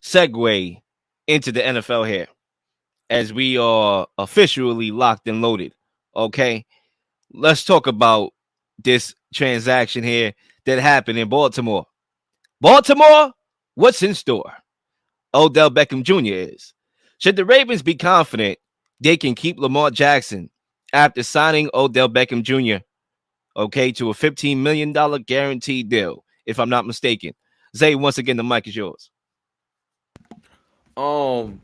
segue into the NFL here as we are officially locked and loaded. Okay, let's talk about this transaction here that happened in Baltimore. Baltimore, what's in store? Odell Beckham Jr. is. Should the Ravens be confident they can keep Lamar Jackson after signing Odell Beckham Jr., okay, to a $15 million guaranteed deal, if I'm not mistaken? Zay, once again, the mic is yours. Um,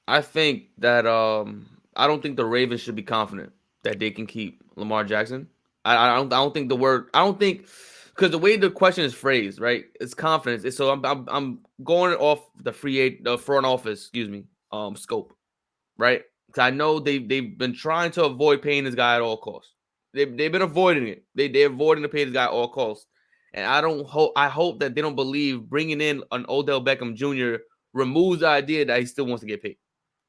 I think that I don't think the Ravens should be confident that they can keep Lamar Jackson. I don't think the word I don't think because the way the question is phrased, right? It's confidence. So I'm going off the front office, excuse me, scope, right? Because I know they've been trying to avoid paying this guy at all costs. They've been avoiding it. They're avoiding to pay this guy at all costs. And I hope that they don't believe bringing in an Odell Beckham Jr. removes the idea that he still wants to get paid.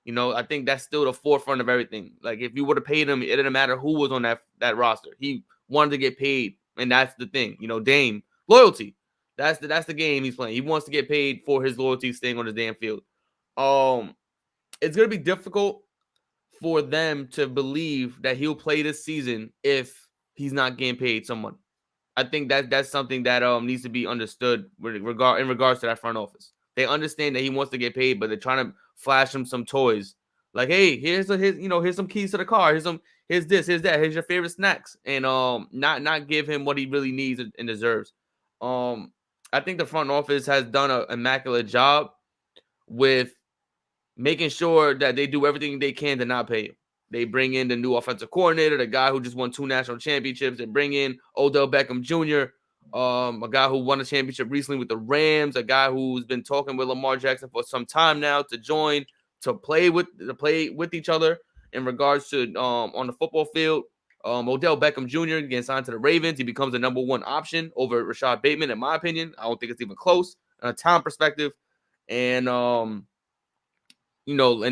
I think that's still the forefront of everything. Like if you would have paid him, it didn't matter who was on that roster. He wanted to get paid, and that's the thing. Dame loyalty. That's the game he's playing. He wants to get paid for his loyalty staying on the damn field. Um, it's gonna be difficult for them to believe that he'll play this season if he's not getting paid someone. I think that's something that needs to be understood in regards to that front office. They understand that he wants to get paid, but they're trying to flash him some toys. Like, hey, here's some keys to the car. Here's this, here's that, here's your favorite snacks, and not give him what he really needs and deserves. I think the front office has done an immaculate job with making sure that they do everything they can to not pay him. They bring in the new offensive coordinator, the guy who just won 2 national championships. They bring in Odell Beckham Jr., a guy who won a championship recently with the Rams, a guy who's been talking with Lamar Jackson for some time now to join, to play with each other in regards to on the football field. Odell Beckham Jr. gets signed to the Ravens. He becomes the number one option over Rashad Bateman, in my opinion. I don't think it's even close on a time perspective. And and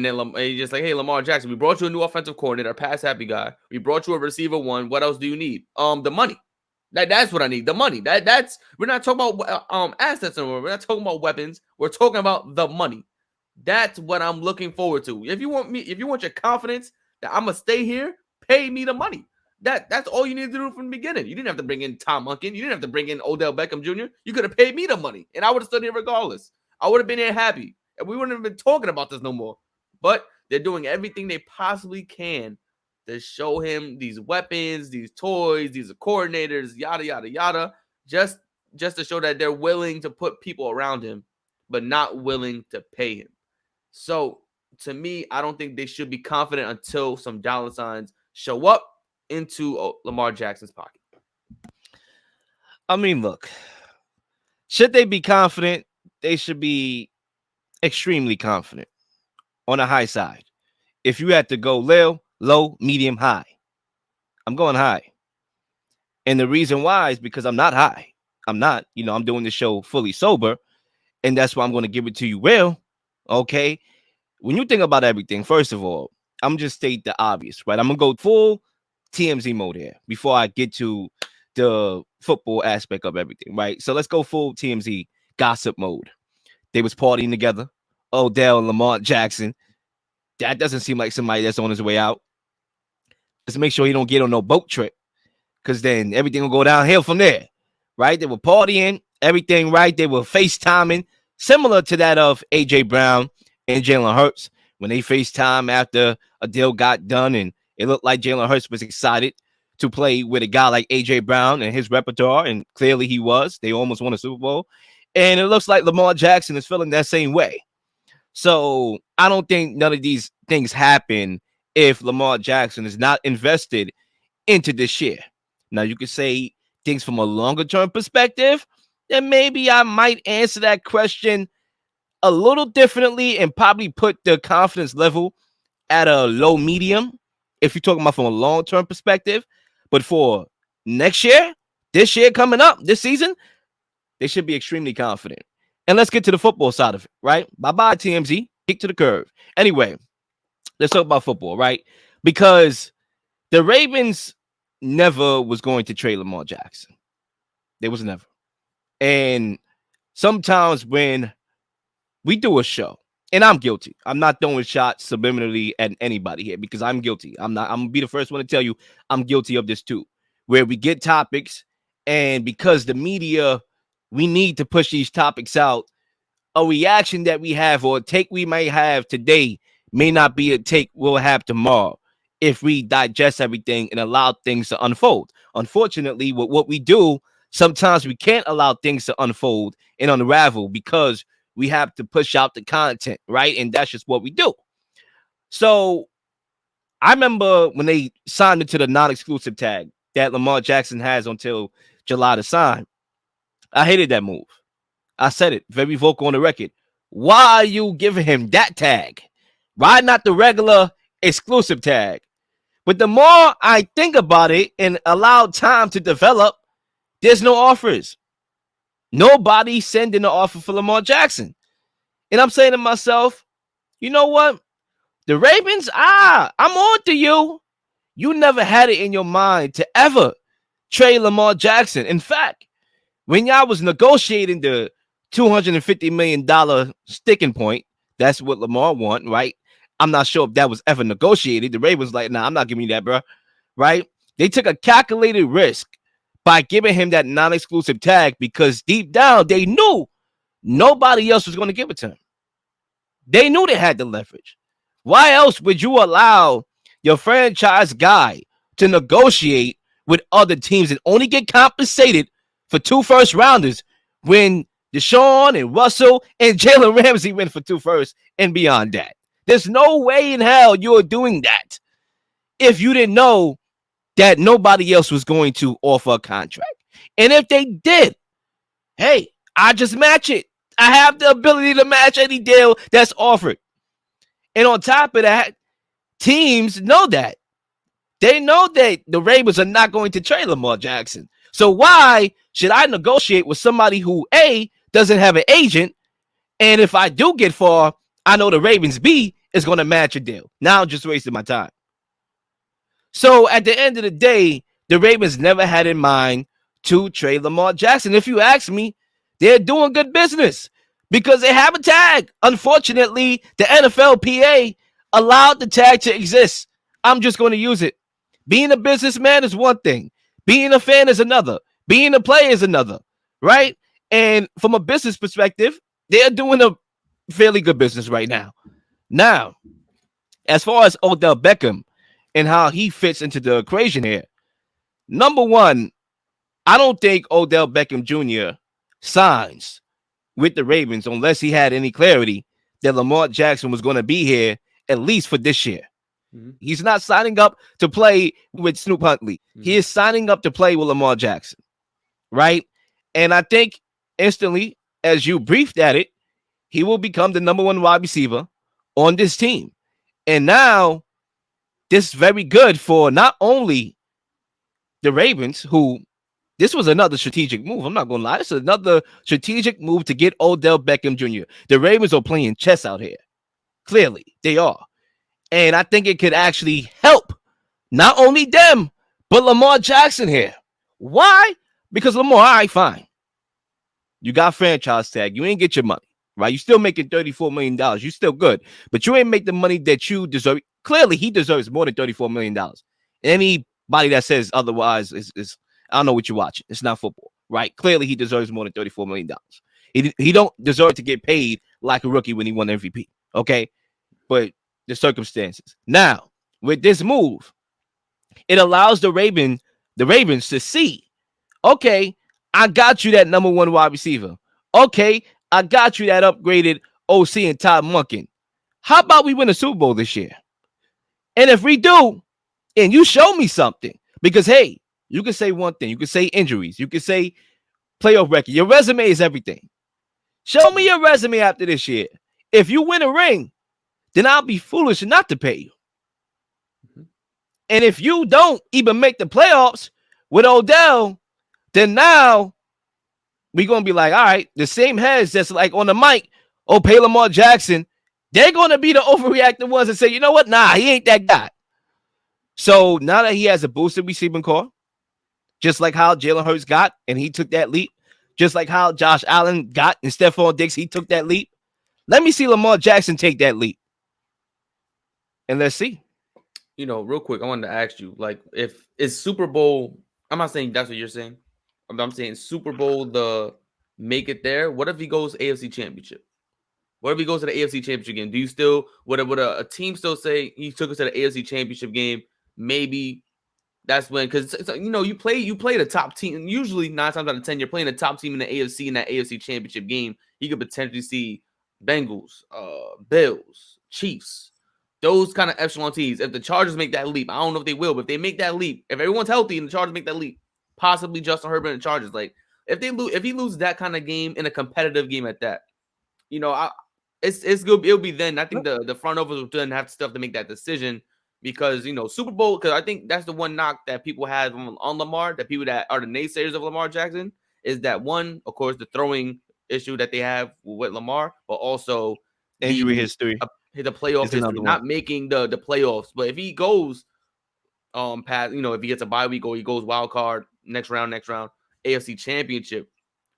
then he's just like, hey, Lamar Jackson, we brought you a new offensive coordinator, a pass happy guy. We brought you a receiver one. What else do you need? The money. That's what I need. The money. That's we're not talking about assets anymore. We're not talking about weapons. We're talking about the money. That's what I'm looking forward to. If you want your confidence that I'm gonna stay here, pay me the money. That's all you need to do from the beginning. You didn't have to bring in Tom Munkin. You didn't have to bring in Odell Beckham Jr. You could have paid me the money, and I would have stood here regardless. I would have been here happy, and we wouldn't have been talking about this no more. But they're doing everything they possibly can to show him these weapons, these toys, these coordinators, yada yada yada, just to show that they're willing to put people around him, but not willing to pay him. So to me, I don't think they should be confident until some dollar signs show up into Lamar Jackson's pocket. I mean, look, should they be confident? They should be extremely confident on the high side. If you had to go low, medium, high, I'm going high. And the reason why is because I'm not high. I'm not, I'm doing the show fully sober. And that's why I'm going to give it to you real. Okay. When you think about everything, first of all, I'm just state the obvious, right? I'm going to go full TMZ mode here before I get to the football aspect of everything, right? So let's go full TMZ gossip mode. They was partying together. Odell and Lamar Jackson. That doesn't seem like somebody that's on his way out. Just make sure he don't get on no boat trip, because then everything will go downhill from there, right? They were partying, everything right. They were FaceTiming, similar to that of A.J. Brown and Jalen Hurts when they FaceTime after a deal got done, and it looked like Jalen Hurts was excited to play with a guy like A.J. Brown and his repertoire, and clearly he was. They almost won a Super Bowl. And it looks like Lamar Jackson is feeling that same way. So I don't think none of these things happen if Lamar Jackson is not invested into this year. Now, you could say things from a longer term perspective, then maybe I might answer that question a little differently and probably put the confidence level at a low medium if you're talking about from a long term perspective. But for next year, this year coming up, this season, they should be extremely confident. And let's get to the football side of it, right? Bye-bye, TMZ. Kick to the curve. Anyway, let's talk about football, right? Because the Ravens never was going to trade Lamar Jackson. There was never. And sometimes when we do a show, and I'm guilty. I'm not throwing shots subliminally at anybody here because I'm guilty. I'm not. I'm gonna be the first one to tell you I'm guilty of this too. Where we get topics, and because the media, we need to push these topics out. A reaction that we have or a take we may have today may not be a take we'll have tomorrow if we digest everything and allow things to unfold. Unfortunately, with what we do, sometimes we can't allow things to unfold and unravel because we have to push out the content, right? And that's just what we do. So I remember when they signed into the non-exclusive tag that Lamar Jackson has until July to sign. I hated that move. I said it very vocal on the record. Why are you giving him that tag? Why not the regular exclusive tag? But the more I think about it and allow time to develop, there's no offers. Nobody sending an offer for Lamar Jackson. And I'm saying to myself, you know what? The Ravens, I'm on to you. You never had it in your mind to ever trade Lamar Jackson. In fact, when y'all was negotiating the $250 million sticking point, that's what Lamar want, right? I'm not sure if that was ever negotiated. The Ravens like, nah, I'm not giving you that, bro. Right? They took a calculated risk by giving him that non-exclusive tag because deep down they knew nobody else was going to give it to him. They knew they had the leverage. Why else would you allow your franchise guy to negotiate with other teams and only get compensated for 2 first rounders when Deshaun and Russell and Jalen Ramsey went for 2 firsts and beyond that? There's no way in hell you're doing that if you didn't know that nobody else was going to offer a contract. And if they did, hey, I just match it. I have the ability to match any deal that's offered. And on top of that, teams know that. They know that the Ravens are not going to trade Lamar Jackson. So why should I negotiate with somebody who, A, doesn't have an agent, and if I do get far, I know the Ravens, B, is going to match a deal. Now I'm just wasting my time. So at the end of the day, the Ravens never had in mind to trade Lamar Jackson. If you ask me, they're doing good business because they have a tag. Unfortunately, the NFLPA allowed the tag to exist. I'm just going to use it. Being a businessman is one thing. Being a fan is another. Being a player is another, right? And from a business perspective, they're doing a fairly good business right now. Now, as far as Odell Beckham and how he fits into the equation here, number one, I don't think Odell Beckham Jr. signs with the Ravens unless he had any clarity that Lamar Jackson was going to be here at least for this year. Mm-hmm. He's not signing up to play with Snoop Huntley. Mm-hmm. He is signing up to play with Lamar Jackson, right? And I think instantly, as you briefed at it, he will become the number 1 wide receiver on this team. And now this is very good for not only the Ravens, who this was another strategic move. I'm not going to lie. This is another strategic move to get Odell Beckham Jr. The Ravens are playing chess out here. Clearly, they are. And I think it could actually help not only them, but Lamar Jackson here. Why? Because Lamar, all right, fine. You got franchise tag. You ain't get your money, right? You still making $34 million. You still good. But you ain't make the money that you deserve. Clearly, he deserves more than $34 million. Anybody that says otherwise is I don't know what you're watching. It's not football, right? Clearly, he deserves more than $34 million. He don't deserve to get paid like a rookie when he won MVP, okay? But the circumstances. Now, with this move, it allows the Ravens to see, okay, I got you that number 1 wide receiver. Okay, I got you that upgraded OC and Todd Monken. How about we win a Super Bowl this year? And if we do, and you show me something, because, hey, you can say one thing. You can say injuries. You can say playoff record. Your resume is everything. Show me your resume after this year. If you win a ring, then I'll be foolish not to pay you. Mm-hmm. And if you don't even make the playoffs with Odell, then now we're going to be like, all right, the same heads that's like on the mic, oh, pay Lamar Jackson, they're going to be the overreactive ones and say, you know what? Nah, he ain't that guy. So now that he has a boosted receiving core, just like how Jalen Hurts got and he took that leap, just like how Josh Allen got and Stephon Diggs, he took that leap. Let me see Lamar Jackson take that leap, and let's see. Real quick, I wanted to ask you, like, if it's Super Bowl, I'm not saying that's what you're saying. I'm saying Super Bowl the make it there. What if he goes AFC Championship? What if he goes to the AFC Championship game? Do you still would a team still say he took us to the AFC Championship game? Maybe that's when, because you play the top team. Usually 9 times out of 10, you're playing the top team in the AFC in that AFC Championship game. You could potentially see Bengals, Bills, Chiefs, those kind of echelon teams. If the Chargers make that leap, I don't know if they will, but if they make that leap, if everyone's healthy and the Chargers make that leap, possibly Justin Herbert and the Chargers. Like if he loses that kind of game in a competitive game at that, I it's good. It'll be then. I think the front office will then have stuff to make that decision because Super Bowl. Because I think that's the one knock that people have on Lamar. That people that are the naysayers of Lamar Jackson is that one, of course, the throwing issue that they have with Lamar, but also Injury history the playoff is history, another one. not making the playoffs. But if he goes past, if he gets a bye week or he goes wild card next round, AFC Championship.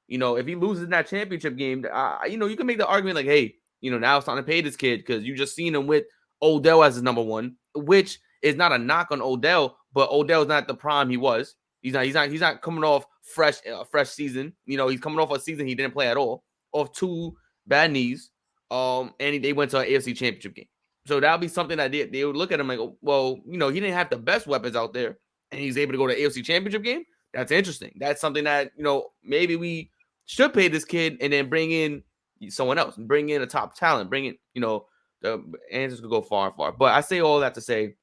If he loses in that championship game, you can make the argument like, hey, now it's time to pay this kid because you just seen him with Odell as his number one, which is not a knock on Odell, but Odell's not the prime he was. He's not coming off fresh season. He's coming off a season he didn't play at all, off 2 bad knees. They went to an AFC Championship game. So that'll be something that they would look at him like, well, he didn't have the best weapons out there, and he's able to go to AFC Championship game. That's interesting. That's something that maybe we should pay this kid and then bring in someone else, bring in a top talent, bring in the answers could go far and far. But I say all that to say,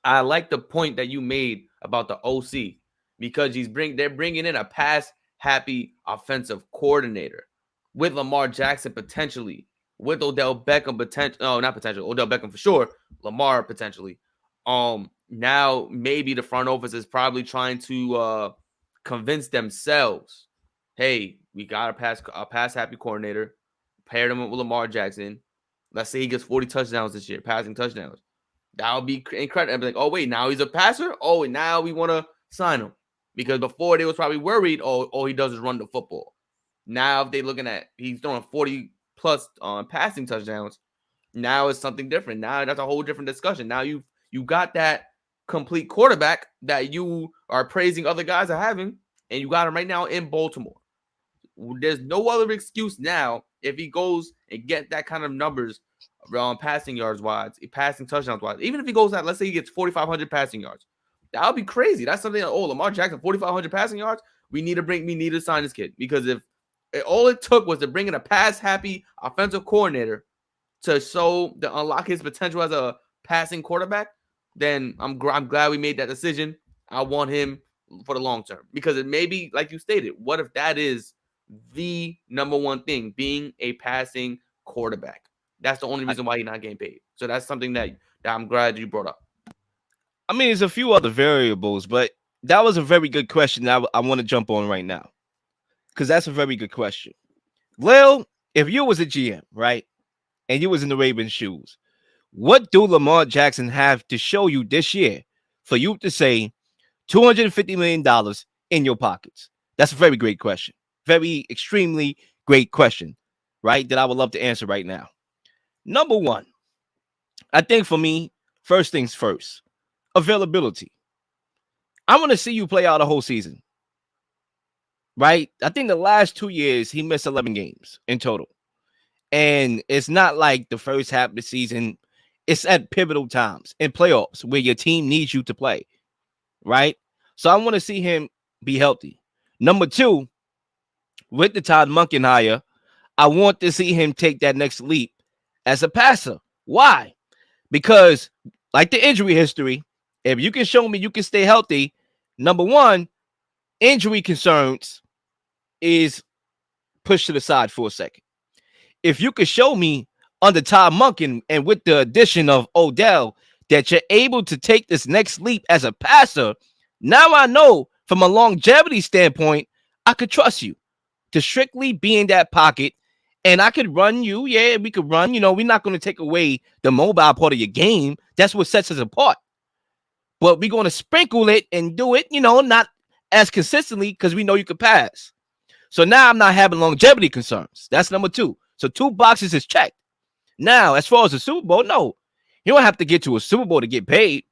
I like the point that you made about the OC because they're bringing in a pass happy offensive coordinator with Lamar Jackson potentially, with Odell Beckham Odell Beckham for sure, Lamar potentially. Now maybe the front office is probably trying to convince themselves, hey, we got a pass happy coordinator, paired him with Lamar Jackson. Let's say he gets 40 touchdowns this year, passing touchdowns. That would be incredible. I'd be like, oh wait, now he's a passer. Oh, and now we want to sign him because before they was probably worried. Oh, all he does is run the football. Now if they're looking at he's throwing 40 plus passing touchdowns, now it's something different. Now that's a whole different discussion. Now you got that complete quarterback that you are praising other guys are having, and you got him right now in Baltimore. There's no other excuse now if he goes and get that kind of numbers around passing yards wise, passing touchdowns wise. Even if he goes out, let's say he gets 4,500 passing yards, that would be crazy. That's something like, Lamar Jackson, 4,500 passing yards. We need to sign this kid because if all it took was to bring in a pass happy offensive coordinator to unlock his potential as a passing quarterback, then I'm glad we made that decision. I want him for the long term because it may be like you stated. What if that is the number one thing, being a passing quarterback? That's the only reason why he's not getting paid. So that's something that I'm glad you brought up. I mean, there's a few other variables, but that was a very good question that I want to jump on right now because that's a very good question. Lil, if you was a GM, right, and you was in the Ravens' shoes, what do Lamar Jackson have to show you this year for you to say $250 million in your pockets? That's a very great question. Very extremely great question, right? That I would love to answer right now. Number one, I think for me, first things first, availability. I want to see you play out a whole season, right? I think the last 2 years, he missed 11 games in total. And it's not like the first half of the season. It's at pivotal times in playoffs where your team needs you to play, right? So I want to see him be healthy. Number two, with the Todd Monken hire, I want to see him take that next leap as a passer. Why? Because like the injury history, if you can show me you can stay healthy, number one, injury concerns is pushed to the side for a second. If you could show me under Todd Monken and with the addition of Odell that you're able to take this next leap as a passer, now I know from a longevity standpoint, I could trust you to strictly be in that pocket and I could run you. Yeah, we could run. We're not going to take away the mobile part of your game. That's what sets us apart. But we're going to sprinkle it and do it, not as consistently because we know you can pass. So now I'm not having longevity concerns. That's number two. So 2 boxes is checked. Now, as far as the Super Bowl, no, you don't have to get to a Super Bowl to get paid.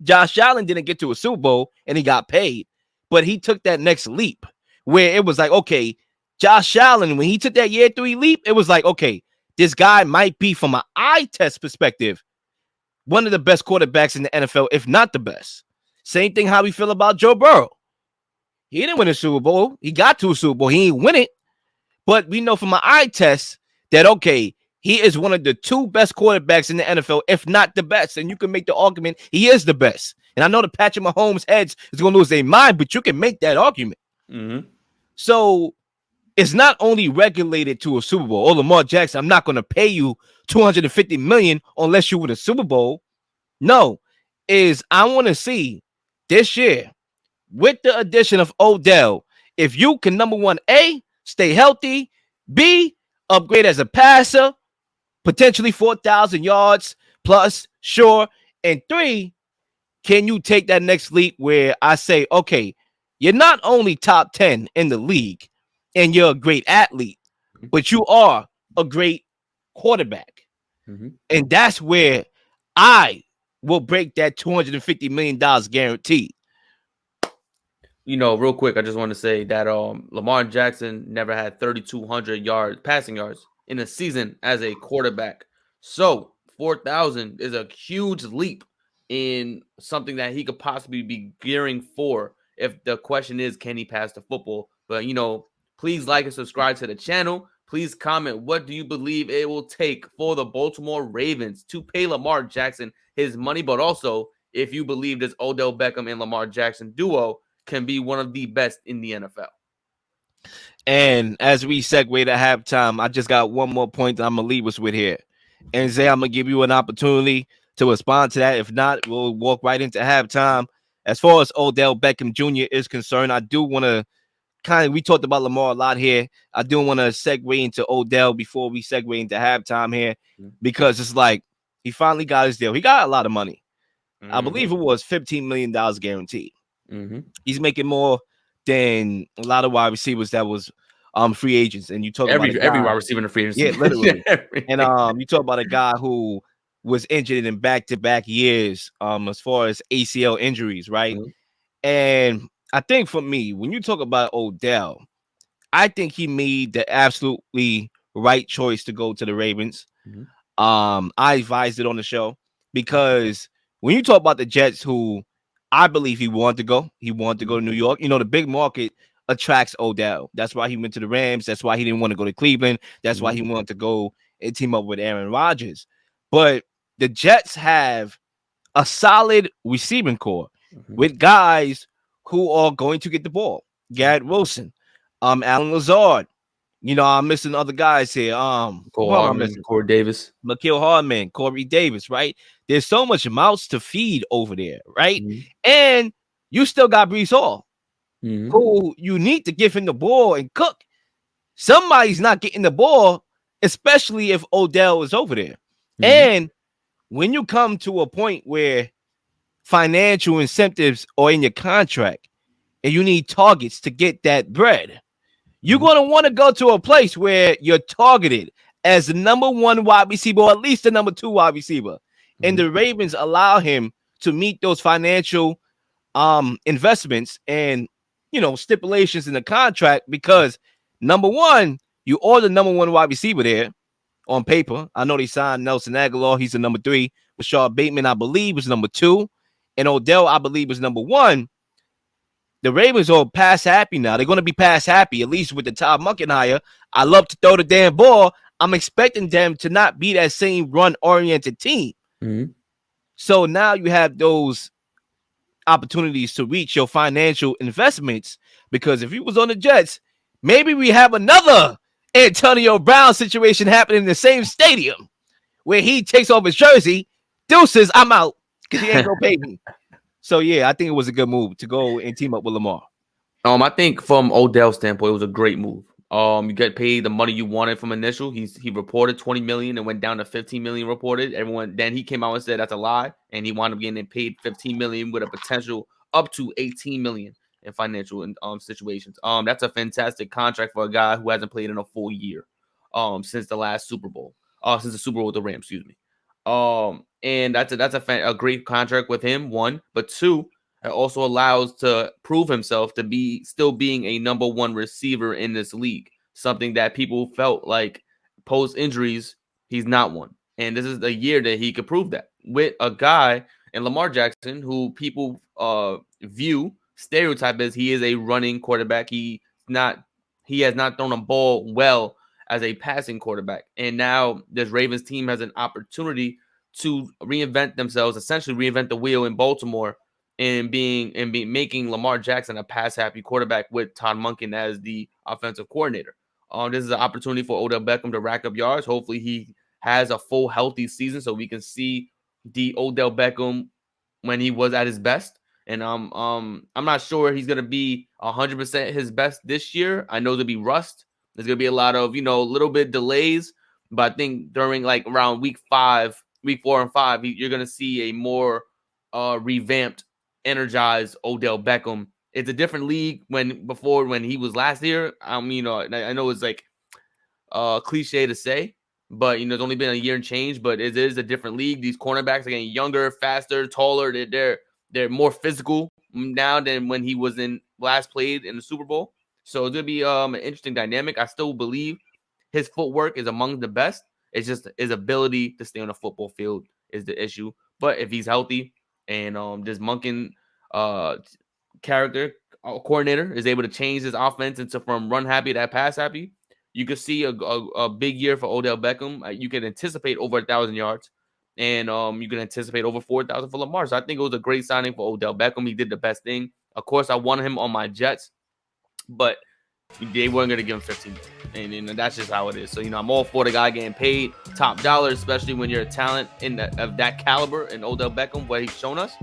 Josh Allen didn't get to a Super Bowl and he got paid, but he took that next leap where it was like, okay, Josh Allen, when he took that year 3 leap, it was like, okay, this guy might be, from an eye test perspective, one of the best quarterbacks in the NFL, if not the best. Same thing how we feel about Joe Burrow. He didn't win a Super Bowl. He got to a Super Bowl. He didn't win it. But we know from an eye test that, okay, he is one of the 2 best quarterbacks in the NFL, if not the best. And you can make the argument he is the best. And I know the Patrick Mahomes heads is going to lose their mind, but you can make that argument. Mm-hmm. So it's not only regulated to a Super Bowl. Oh, Lamar Jackson, I'm not going to pay you $250 million unless you win a Super Bowl. No, I want to see this year, with the addition of Odell, if you can, number one, A, stay healthy, B, upgrade as a passer, potentially 4,000 yards plus, sure, and 3, can you take that next leap where I say, okay, you're not only top 10 in the league and you're a great athlete, but you are a great quarterback. Mm-hmm. And that's where I will break that $250 million guaranteed. Real quick, I just want to say that Lamar Jackson never had 3,200 passing yards in a season as a quarterback. So 4,000 is a huge leap in something that he could possibly be gearing for. If the question is, can he pass the football? But please like and subscribe to the channel. Please comment, what do you believe it will take for the Baltimore Ravens to pay Lamar Jackson his money? But also, if you believe this Odell Beckham and Lamar Jackson duo can be one of the best in the NFL. And as we segue to halftime, I just got one more point that I'm going to leave us with here. And Zay, I'm going to give you an opportunity to respond to that. If not, we'll walk right into halftime. As far as Odell Beckham Jr. is concerned, I do want to we talked about Lamar a lot here. I do want to segue into Odell before we segue into halftime here, because it's like he finally got his deal. He got a lot of money. Mm-hmm. I believe it was $15 million guaranteed. Mm-hmm. He's making more than a lot of wide receivers that was free agents. And you talk about every wide receiver in the free agency. Yeah, literally. And you talk about a guy who was injured in back-to-back years as far as ACL injuries, right? Mm-hmm. And I think for me, when you talk about Odell, I think he made the absolutely right choice to go to the Ravens. Mm-hmm. I advised it on the show because when you talk about the Jets, who I believe he wanted to go to New York. The big market attracts Odell. That's why he went to the Rams. That's why he didn't want to go to Cleveland. That's why he wanted to go and team up with Aaron Rodgers. But the Jets have a solid receiving core with guys who are going to get the ball. Garrett Wilson, Alan Lazard. I'm missing other guys here. Corey Davis, Mekhi Hardman, Corey Davis, right? There's so much mouths to feed over there, right? Mm-hmm. And you still got Breece Hall, who you need to give him the ball and cook. Somebody's not getting the ball, especially if Odell is over there. Mm-hmm. And when you come to a point where financial incentives are in your contract and you need targets to get that bread, you're going to want to go to a place where you're targeted as the number 1 wide receiver, or at least the number 2 wide receiver. And the Ravens allow him to meet those financial investments and, stipulations in the contract because, number 1, you are the number 1 wide receiver there on paper. I know they signed Nelson Aguilar. He's the number 3. Rashad Bateman, I believe, was number 2. And Odell, I believe, was number 1. The Ravens are pass happy now. They're going to be pass happy, at least with the Todd Monken hire. I love to throw the damn ball. I'm expecting them to not be that same run-oriented team. Mm-hmm. So now you have those opportunities to reach your financial investments, because if he was on the Jets, maybe we have another Antonio Brown situation happening in the same stadium where he takes off his jersey, deuces, I'm out because he ain't going to pay me. So, yeah, I think it was a good move to go and team up with Lamar. I think from Odell's standpoint, it was a great move. You get paid the money you wanted from initial. He reported 20 million and went down to 15 million reported. Then he came out and said that's a lie, and he wound up getting paid 15 million with a potential up to 18 million in financial situations. That's a fantastic contract for a guy who hasn't played in a full year. since the last Super Bowl. Since the Super Bowl with the Rams, excuse me. And that's a great contract with him. One, but two, it also allows to prove himself to be still being a number one receiver in this league. Something that people felt like post injuries, he's not one. And this is the year that he could prove that with a guy and Lamar Jackson, who people view stereotype as he is a running quarterback. He has not thrown a ball well as a passing quarterback. And now this Ravens team has an opportunity to reinvent themselves, essentially reinvent the wheel in Baltimore and making Lamar Jackson a pass happy quarterback with Todd Monken as the offensive coordinator. This is an opportunity for Odell Beckham to rack up yards. Hopefully he has a full healthy season so we can see the Odell Beckham when he was at his best. And I'm not sure he's gonna be 100% his best this year. I know there'll be rust. There's gonna be a lot of little bit delays, but I think during like around week 4 and 5, you're gonna see a more revamped, energized Odell Beckham. It's a different league when he was last year. I know it's like cliche to say, but it's only been a year and change. But it is a different league. These cornerbacks are getting younger, faster, taller. They're more physical now than when he was last played in the Super Bowl. So it's gonna be an interesting dynamic. I still believe his footwork is among the best. It's just his ability to stay on the football field is the issue. But if he's healthy and this Monken character coordinator is able to change his offense from run happy to pass happy, you could see a big year for Odell Beckham. You can anticipate over 1,000 yards, and you can anticipate over 4,000 for Lamar. So I think it was a great signing for Odell Beckham. He did the best thing. Of course, I wanted him on my Jets, but they weren't going to give him 15 million. And that's just how it is. So, I'm all for the guy getting paid top dollar, especially when you're a talent of that caliber and Odell Beckham, what he's shown us.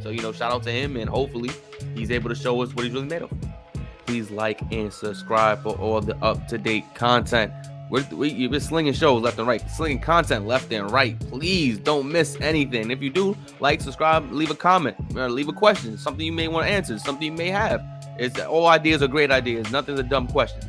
So, shout out to him, and hopefully he's able to show us what he's really made of. Please like and subscribe for all the up-to-date content. You've been slinging shows left and right, slinging content left and right. Please don't miss anything. If you do, like, subscribe, leave a comment, leave a question, something you may want to answer, something you may have. All ideas are great ideas. Nothing's a dumb question.